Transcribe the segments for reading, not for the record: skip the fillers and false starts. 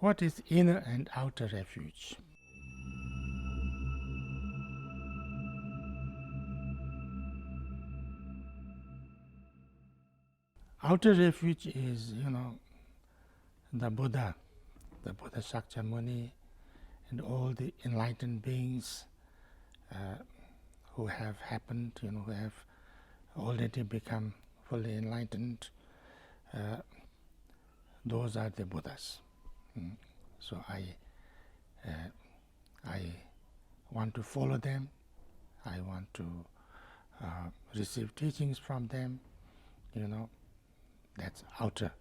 What is inner and outer refuge? Outer refuge is, the Buddha, the Buddha Shakyamuni, and all the enlightened beings who have happened, who have already become fully enlightened. Those are the Buddhas. So I want to follow them. I want to receive teachings from them. That's outer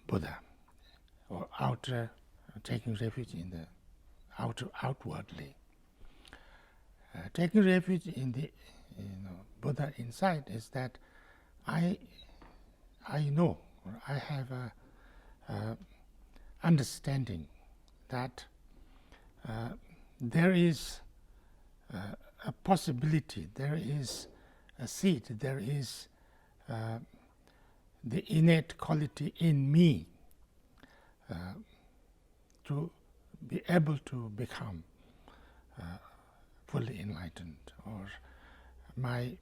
Buddha, or outer, taking refuge in the outwardly. Taking refuge in the Buddha inside is that I know, or I have a understanding that there is a possibility, there is a seed, there is the innate quality in me to be able to become fully enlightened, or my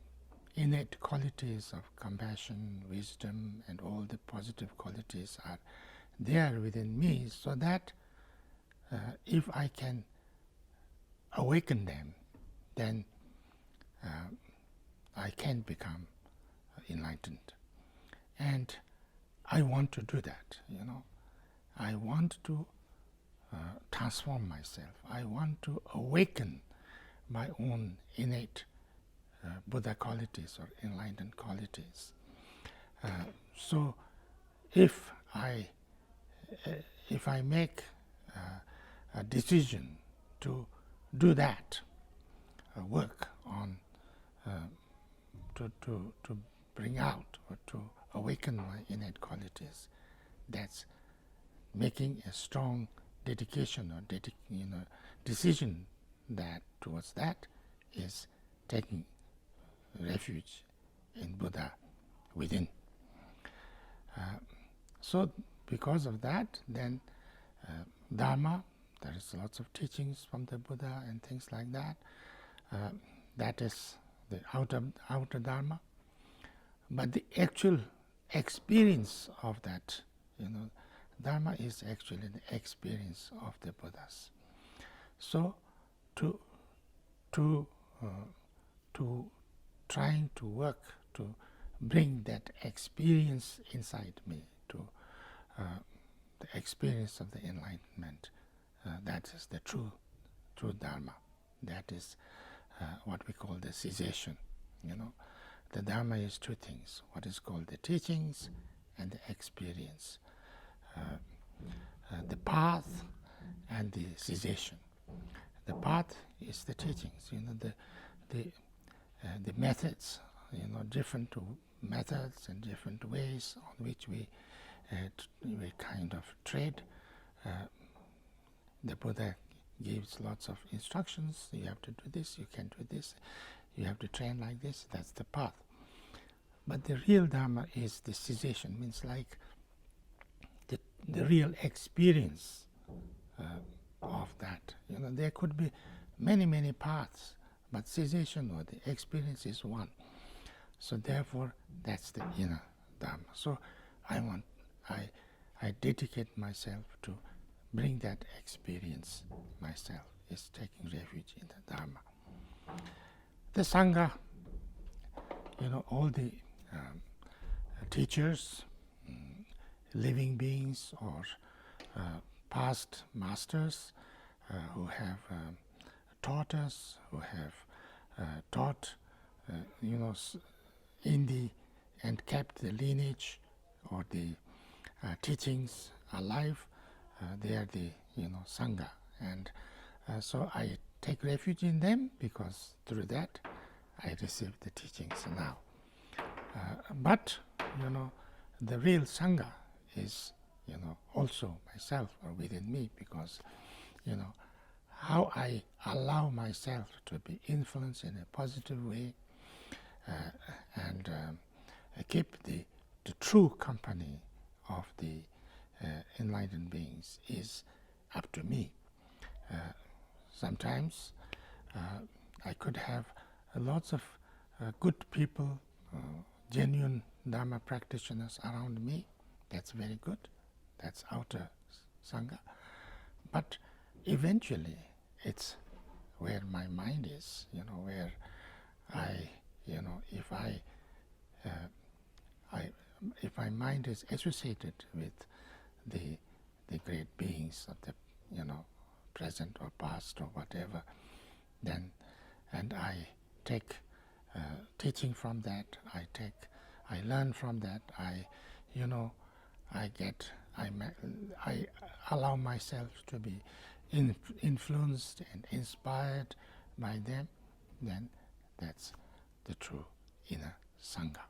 innate qualities of compassion, wisdom, and all the positive qualities are there within me, so that if I can awaken them, then I can become enlightened. And I want to do that, I want to transform myself. I want to awaken my own innate Buddha qualities or enlightened qualities. So if I make a decision to do that work on to bring out or to awaken my innate qualities, that's making a strong dedication or decision that towards that is taking refuge in Buddha within. So because of that, then Dharma, there is lots of teachings from the Buddha and things like that. That is the outer Dharma. But the actual experience of that, Dharma is actually the experience of the Buddhas. So to trying to work to bring that experience inside me, to the experience of the enlightenment, that is the true Dharma. That is what we call the cessation. The Dharma is two things, what is called the teachings and the experience. The path and the cessation. The path is the teachings, the methods, different methods and different ways on which we kind of tread. The Buddha gives lots of instructions. You have to do this, you can do this, you have to train like this. That's the path. But the real Dharma is the cessation, means like the real experience of that. There could be many paths, but cessation or the experience is one. So therefore, that's the inner Dharma. So I dedicate myself to bring that experience myself, is taking refuge in the Dharma. The Sangha, all the teachers, living beings or past masters who have taught us, who have taught, in the and kept the lineage or the teachings alive, they are the Sangha, and so I take refuge in them, because through that I receive the teachings now. But the real Sangha is also myself or within me, because how I allow myself to be influenced in a positive way and keep the true company of the enlightened beings is up to me. Sometimes I could have lots of good people, genuine Dharma practitioners around me. That's very good. That's outer Sangha. But eventually it's where my mind is, where if my mind is associated with the great beings of the, present or past or whatever, then, and I take teaching from that, I learn from that, I allow myself to be influenced and inspired by them, then that's the true inner Sangha.